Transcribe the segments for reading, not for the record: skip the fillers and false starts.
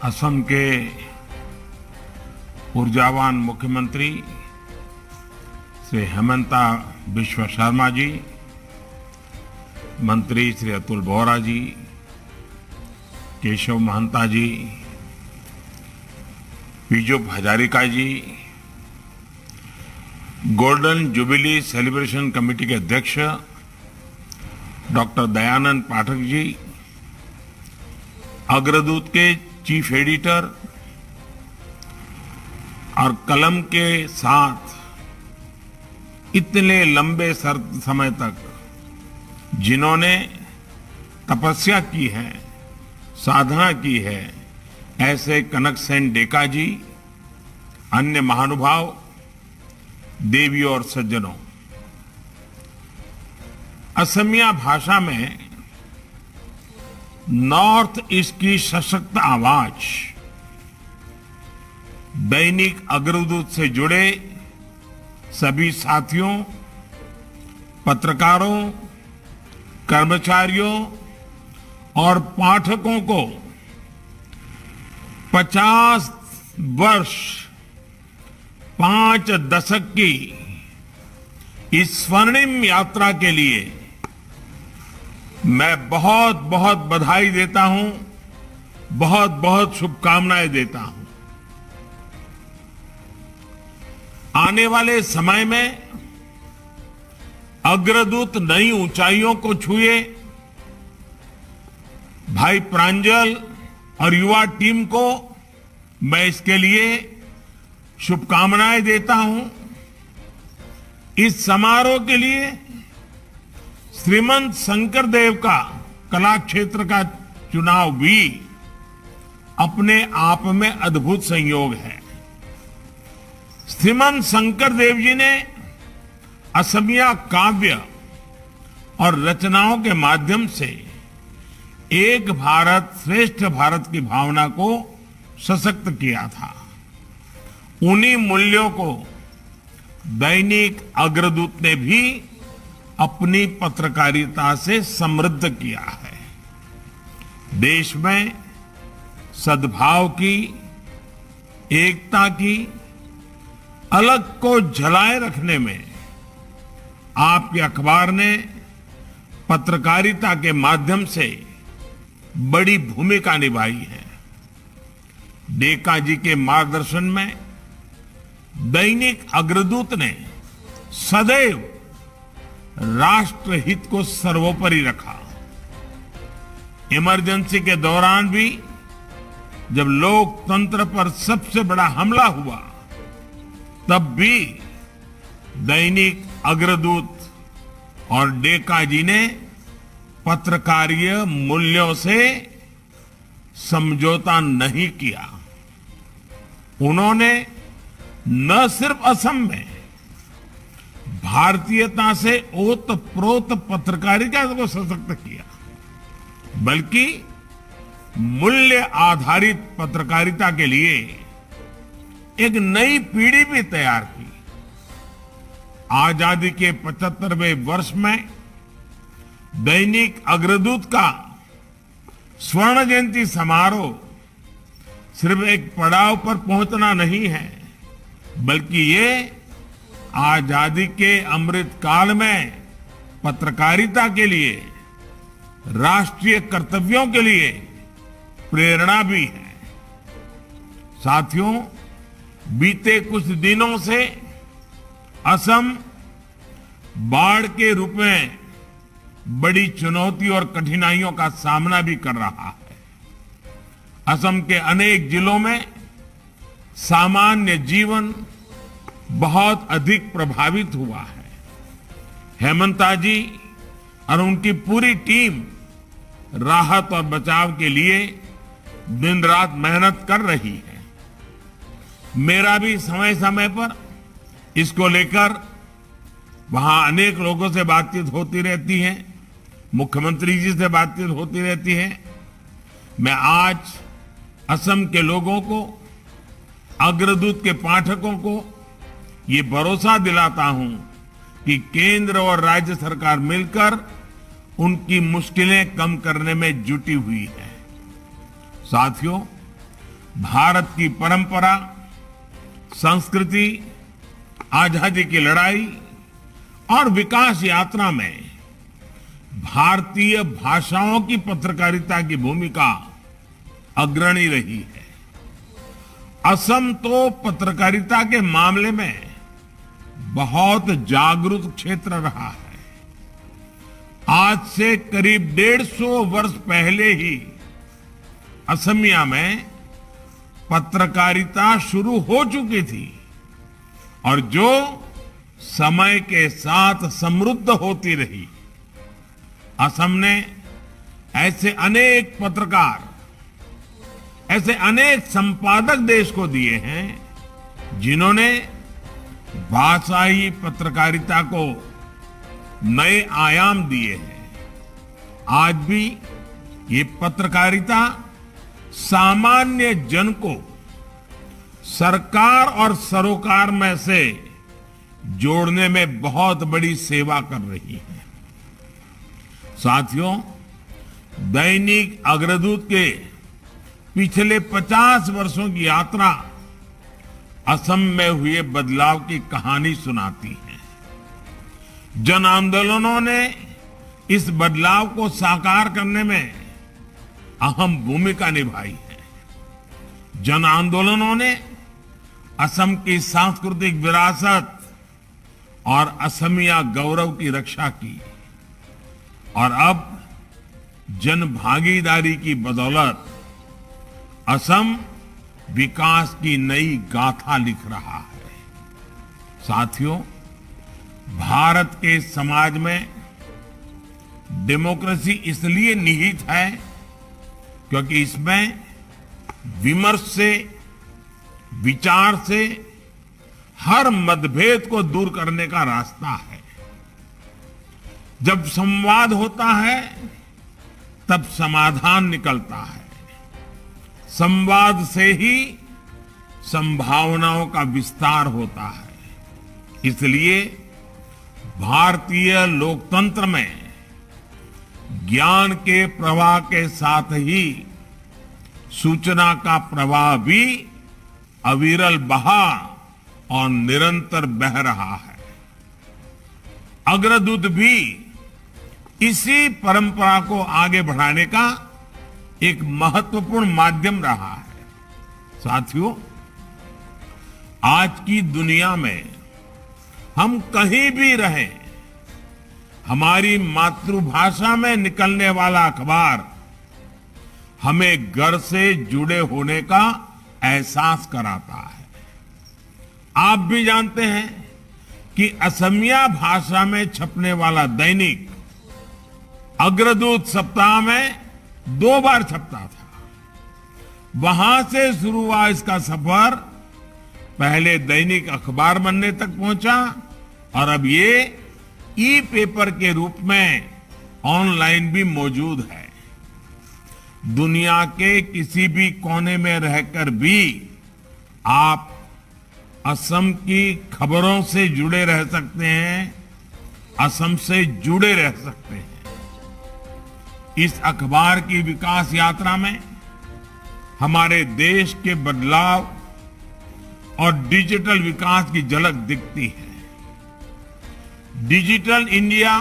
असम के ऊर्जावान मुख्यमंत्री श्री हेमंता बिश्व शर्मा जी, मंत्री श्री अतुल बोरा जी, केशव महंता जी, पीजू हजारिका जी, गोल्डन जुबिली सेलिब्रेशन कमेटी के अध्यक्ष डॉक्टर दयानंद पाठक जी, अग्रदूत के चीफ एडिटर और कलम के साथ इतने लंबे समय तक जिन्होंने तपस्या की है, साधना की है, ऐसे कनक सेन डेका जी, अन्य महानुभाव, देवियों और सज्जनों, असमिया भाषा में नॉर्थ ईस्ट की सशक्त आवाज दैनिक अग्रदूत से जुड़े सभी साथियों, पत्रकारों, कर्मचारियों और पाठकों को 50 वर्ष 5 दशक की इस स्वर्णिम यात्रा के लिए मैं बहुत बहुत बधाई देता हूं, बहुत बहुत शुभकामनाएं देता हूं। आने वाले समय में अग्रदूत नई ऊंचाइयों को छुए। भाई प्रांजल और युवा टीम को मैं इसके लिए शुभकामनाएं देता हूं। इस समारोह के लिए श्रीमंत शंकरदेव का कला क्षेत्र का चुनाव भी अपने आप में अद्भुत संयोग है। श्रीमंत शंकरदेव जी ने असमिया काव्य और रचनाओं के माध्यम से एक भारत श्रेष्ठ भारत की भावना को सशक्त किया था। उन्हीं मूल्यों को दैनिक अग्रदूत ने भी अपनी पत्रकारिता से समृद्ध किया है। देश में सद्भाव की, एकता की, अलग को जलाए रखने में आपके अखबार ने पत्रकारिता के माध्यम से बड़ी भूमिका निभाई है। डेका जी के मार्गदर्शन में दैनिक अग्रदूत ने सदैव राष्ट्रहित को सर्वोपरि रखा। इमरजेंसी के दौरान भी जब लोकतंत्र पर सबसे बड़ा हमला हुआ, तब भी दैनिक अग्रदूत और डेका जी ने पत्रकारीय मूल्यों से समझौता नहीं किया। उन्होंने न सिर्फ असम में भारतीयता से ओतप्रोत पत्रकारिता को सशक्त किया, बल्कि मूल्य आधारित पत्रकारिता के लिए एक नई पीढ़ी भी तैयार की। आजादी के 75वें वर्ष में दैनिक अग्रदूत का स्वर्ण जयंती समारोह सिर्फ एक पड़ाव पर पहुंचना नहीं है, बल्कि ये आजादी के अमृत काल में पत्रकारिता के लिए, राष्ट्रीय कर्तव्यों के लिए प्रेरणा भी है। साथियों, बीते कुछ दिनों से असम बाढ़ के रूप में बड़ी चुनौती और कठिनाइयों का सामना भी कर रहा है। असम के अनेक जिलों में सामान्य जीवन बहुत अधिक प्रभावित हुआ है। हेमंता जी और उनकी पूरी टीम राहत और बचाव के लिए दिन रात मेहनत कर रही है। मेरा भी समय समय पर इसको लेकर वहां अनेक लोगों से बातचीत होती रहती है, मुख्यमंत्री जी से बातचीत होती रहती है। मैं आज असम के लोगों को, अग्रदूत के पाठकों को ये भरोसा दिलाता हूं कि केंद्र और राज्य सरकार मिलकर उनकी मुश्किलें कम करने में जुटी हुई है। साथियों, भारत की परंपरा, संस्कृति, आजादी की लड़ाई और विकास यात्रा में भारतीय भाषाओं की पत्रकारिता की भूमिका अग्रणी रही है। असम तो पत्रकारिता के मामले में बहुत जागरूक क्षेत्र रहा है। आज से करीब 150 वर्ष पहले ही असमिया में पत्रकारिता शुरू हो चुकी थी और जो समय के साथ समृद्ध होती रही। असम ने ऐसे अनेक पत्रकार, ऐसे अनेक संपादक देश को दिए हैं जिन्होंने भाषाई पत्रकारिता को नए आयाम दिए हैं। आज भी ये पत्रकारिता सामान्य जन को सरकार और सरोकार में से जोड़ने में बहुत बड़ी सेवा कर रही है। साथियों, दैनिक अग्रदूत के पिछले 50 वर्षों की यात्रा असम में हुए बदलाव की कहानी सुनाती है। जन आंदोलनों ने इस बदलाव को साकार करने में अहम भूमिका निभाई है। जन आंदोलनों ने असम की सांस्कृतिक विरासत और असमिया गौरव की रक्षा की और अब जन भागीदारी की बदौलत असम विकास की नई गाथा लिख रहा है। साथियों, भारत के समाज में डेमोक्रेसी इसलिए निहित है क्योंकि इसमें विमर्श से, विचार से हर मतभेद को दूर करने का रास्ता है। जब संवाद होता है तब समाधान निकलता है। संवाद से ही संभावनाओं का विस्तार होता है। इसलिए भारतीय लोकतंत्र में ज्ञान के प्रवाह के साथ ही सूचना का प्रवाह भी अविरल बहा और निरंतर बह रहा है। अग्रदूत भी इसी परंपरा को आगे बढ़ाने का एक महत्वपूर्ण माध्यम रहा है। साथियों, आज की दुनिया में हम कहीं भी रहें, हमारी मातृभाषा में निकलने वाला अखबार हमें घर से जुड़े होने का एहसास कराता है। आप भी जानते हैं कि असमिया भाषा में छपने वाला दैनिक अग्रदूत सप्ताह में 2 बार छपता था। वहां से शुरू हुआ इसका सफर पहले दैनिक अखबार बनने तक पहुंचा और अब ये ई पेपर के रूप में ऑनलाइन भी मौजूद है। दुनिया के किसी भी कोने में रहकर भी आप असम की खबरों से जुड़े रह सकते हैं, असम से जुड़े रह सकते हैं। इस अखबार की विकास यात्रा में हमारे देश के बदलाव और डिजिटल विकास की झलक दिखती है। डिजिटल इंडिया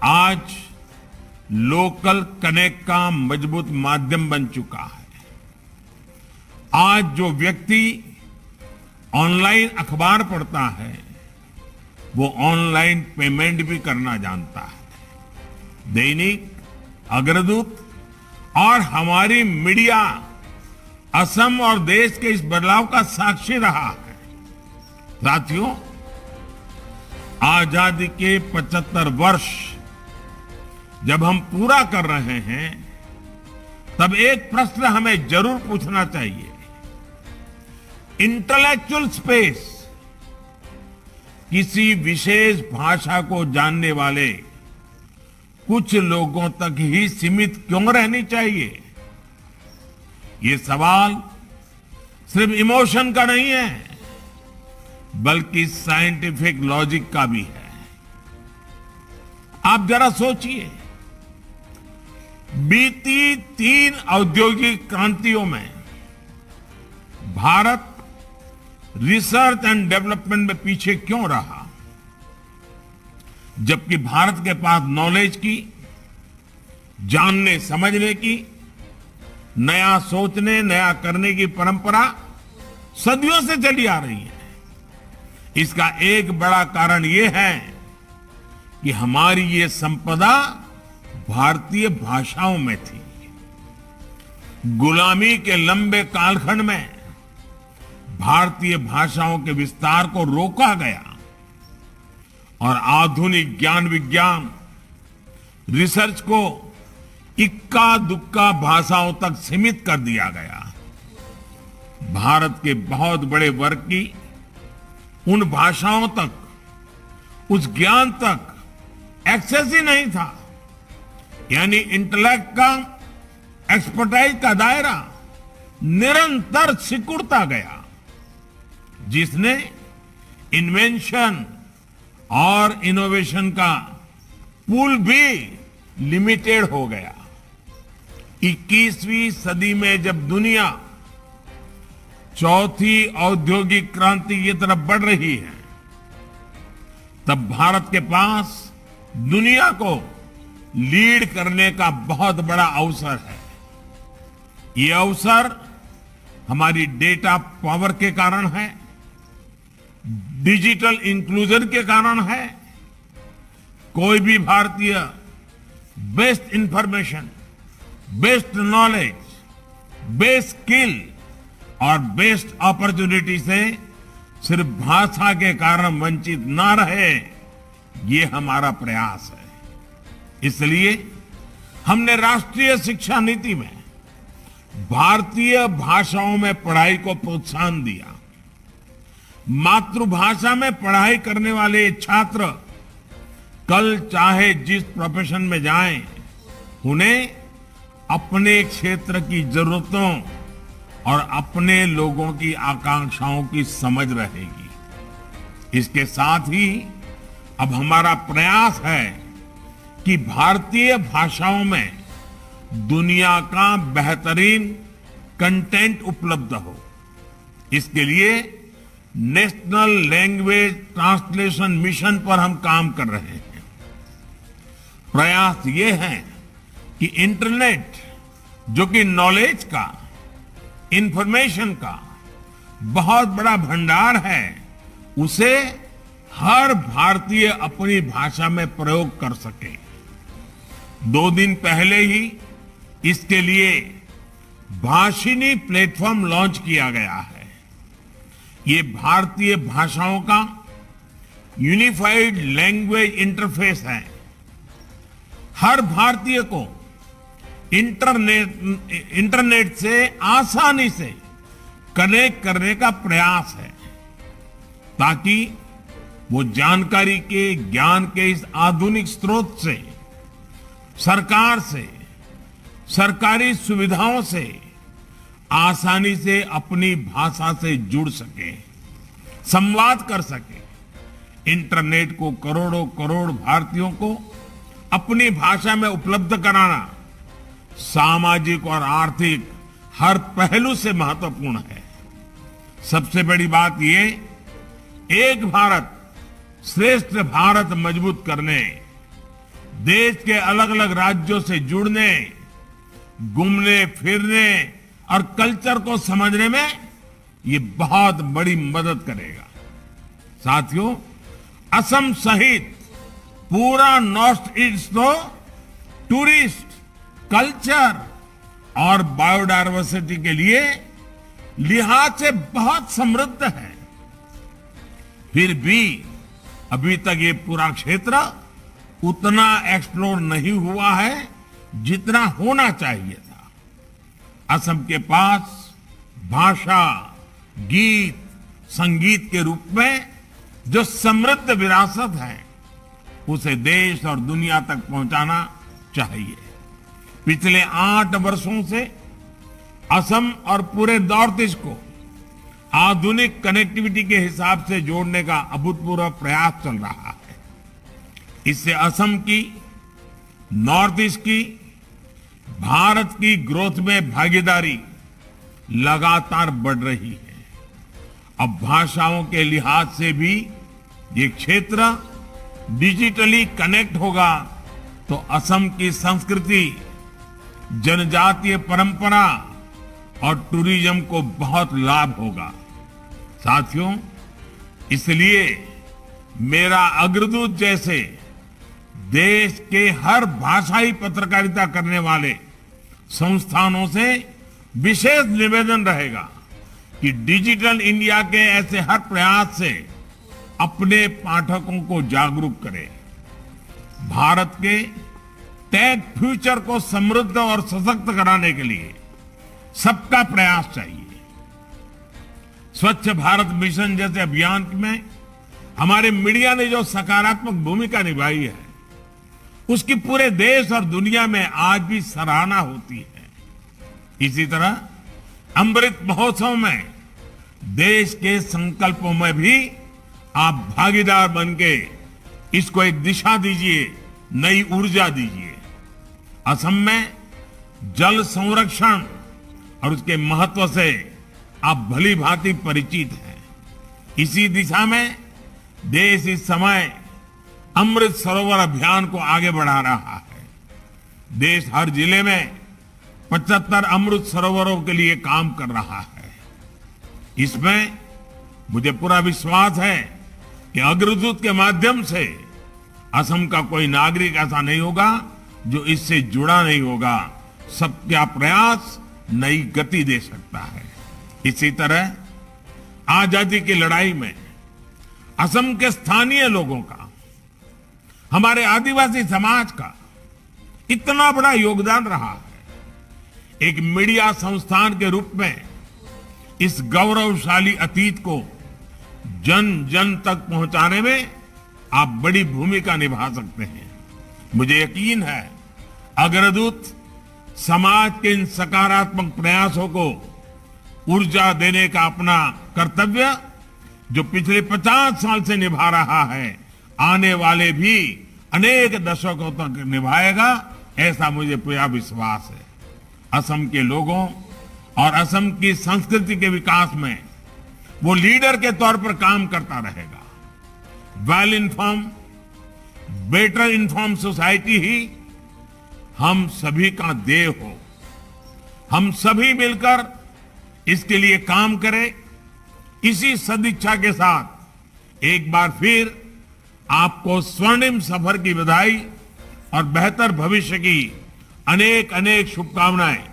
आज लोकल कनेक्ट का मजबूत माध्यम बन चुका है। आज जो व्यक्ति ऑनलाइन अखबार पढ़ता है वो ऑनलाइन पेमेंट भी करना जानता है। दैनिक अग्रदूत और हमारी मीडिया असम और देश के इस बदलाव का साक्षी रहा है। साथियों, आजादी के 75 वर्ष जब हम पूरा कर रहे हैं तब एक प्रश्न हमें जरूर पूछना चाहिए। इंटेलेक्चुअल स्पेस किसी विशेष भाषा को जानने वाले कुछ लोगों तक ही सीमित क्यों रहनी चाहिए? ये सवाल सिर्फ इमोशन का नहीं है बल्कि साइंटिफिक लॉजिक का भी है। आप जरा सोचिए, बीती 3 औद्योगिक क्रांतियों में भारत रिसर्च एंड डेवलपमेंट में पीछे क्यों रहा, जबकि भारत के पास नॉलेज की, जानने समझने की, नया सोचने, नया करने की परंपरा सदियों से चली आ रही है। इसका एक बड़ा कारण यह है कि हमारी ये संपदा भारतीय भाषाओं में थी। गुलामी के लंबे कालखंड में भारतीय भाषाओं के विस्तार को रोका गया और आधुनिक ज्ञान विज्ञान रिसर्च को इक्का दुक्का भाषाओं तक सीमित कर दिया गया। भारत के बहुत बड़े वर्ग की उन भाषाओं तक, उस ज्ञान तक एक्सेस ही नहीं था। यानी इंटेलेक्ट का, एक्सपर्टाइज का दायरा निरंतर सिकुड़ता गया, जिसने इन्वेंशन और इनोवेशन का पूल भी लिमिटेड हो गया। 21वीं सदी में जब दुनिया चौथी औद्योगिक क्रांति की तरफ बढ़ रही है, तब भारत के पास दुनिया को लीड करने का बहुत बड़ा अवसर है। ये अवसर हमारी डेटा पावर के कारण है, डिजिटल इंक्लूजन के कारण है। कोई भी भारतीय best information, best knowledge, best skill और बेस्ट अपॉर्चुनिटी से सिर्फ भाषा के कारण वंचित ना रहे, ये हमारा प्रयास है। इसलिए हमने राष्ट्रीय शिक्षा नीति में भारतीय भाषाओं में पढ़ाई को प्रोत्साहन दिया। मातृभाषा में पढ़ाई करने वाले छात्र कल चाहे जिस प्रोफेशन में जाएं, उन्हें अपने क्षेत्र की जरूरतों और अपने लोगों की आकांक्षाओं की समझ रहेगी। इसके साथ ही अब हमारा प्रयास है कि भारतीय भाषाओं में दुनिया का बेहतरीन कंटेंट उपलब्ध हो। इसके लिए नेशनल लैंग्वेज ट्रांसलेशन मिशन पर हम काम कर रहे हैं। प्रयास ये है कि इंटरनेट, जो कि नॉलेज का, इंफॉर्मेशन का बहुत बड़ा भंडार है, उसे हर भारतीय अपनी भाषा में प्रयोग कर सके। 2 दिन पहले ही इसके लिए भाषिनी प्लेटफॉर्म लॉन्च किया गया है। ये भारतीय भाषाओं का यूनिफाइड लैंग्वेज इंटरफेस है। हर भारतीय को इंटरनेट से आसानी से कनेक्ट करने का प्रयास है, ताकि वो जानकारी के, ज्ञान के इस आधुनिक स्रोत से, सरकार से, सरकारी सुविधाओं से आसानी से अपनी भाषा से जुड़ सके, संवाद कर सके। इंटरनेट को करोड़ों करोड़ भारतीयों को अपनी भाषा में उपलब्ध कराना सामाजिक और आर्थिक हर पहलू से महत्वपूर्ण है। सबसे बड़ी बात ये, एक भारत श्रेष्ठ भारत मजबूत करने, देश के अलग अलग राज्यों से जुड़ने, घूमने फिरने और कल्चर को समझने में ये बहुत बड़ी मदद करेगा। साथियों, असम सहित पूरा नॉर्थ ईस्ट तो टूरिस्ट, कल्चर और बायोडायवर्सिटी के लिए लिहाज से बहुत समृद्ध है। फिर भी अभी तक ये पूरा क्षेत्र उतना एक्सप्लोर नहीं हुआ है जितना होना चाहिए था। असम के पास भाषा, गीत, संगीत के रूप में जो समृद्ध विरासत है, उसे देश और दुनिया तक पहुंचाना चाहिए। पिछले 8 वर्षों से असम और पूरे नॉर्थ ईस्ट को आधुनिक कनेक्टिविटी के हिसाब से जोड़ने का अभूतपूर्व प्रयास चल रहा है। इससे असम की, नॉर्थ ईस्ट की, भारत की ग्रोथ में भागीदारी लगातार बढ़ रही है। अब भाषाओं के लिहाज से भी ये क्षेत्र डिजिटली कनेक्ट होगा तो असम की संस्कृति, जनजातीय परंपरा और टूरिज्म को बहुत लाभ होगा। साथियों, इसलिए मेरा अग्रदूत जैसे देश के हर भाषाई पत्रकारिता करने वाले संस्थानों से विशेष निवेदन रहेगा कि डिजिटल इंडिया के ऐसे हर प्रयास से अपने पाठकों को जागरूक करें। भारत के टेक फ्यूचर को समृद्ध और सशक्त कराने के लिए सबका प्रयास चाहिए। स्वच्छ भारत मिशन जैसे अभियान में हमारे मीडिया ने जो सकारात्मक भूमिका निभाई है, उसकी पूरे देश और दुनिया में आज भी सराहना होती है। इसी तरह अमृत महोत्सव में देश के संकल्पों में भी आप भागीदार बनके इसको एक दिशा दीजिए, नई ऊर्जा दीजिए। असम में जल संरक्षण और उसके महत्व से आप भली भांति परिचित हैं। इसी दिशा में देश इस समय अमृत सरोवर अभियान को आगे बढ़ा रहा है। देश हर जिले में 75 अमृत सरोवरों के लिए काम कर रहा है। इसमें मुझे पूरा विश्वास है कि अग्रदूत के माध्यम से असम का कोई नागरिक ऐसा नहीं होगा जो इससे जुड़ा नहीं होगा। सबका प्रयास नई गति दे सकता है। इसी तरह आजादी की लड़ाई में असम के स्थानीय लोगों का, हमारे आदिवासी समाज का इतना बड़ा योगदान रहा है। एक मीडिया संस्थान के रूप में इस गौरवशाली अतीत को जन जन तक पहुंचाने में आप बड़ी भूमिका निभा सकते हैं। मुझे यकीन है अग्रदूत समाज के इन सकारात्मक प्रयासों को ऊर्जा देने का अपना कर्तव्य जो पिछले 50 साल से निभा रहा है, आने वाले भी अनेक दशकों तक निभाएगा, ऐसा मुझे पूरा विश्वास है। असम के लोगों और असम की संस्कृति के विकास में वो लीडर के तौर पर काम करता रहेगा। Well inform, better inform society ही हम सभी का देह हो। हम सभी मिलकर इसके लिए काम करें। इसी सदिच्छा के साथ एक बार फिर आपको स्वर्णिम सफर की बधाई और बेहतर भविष्य की अनेक अनेक शुभकामनाएं।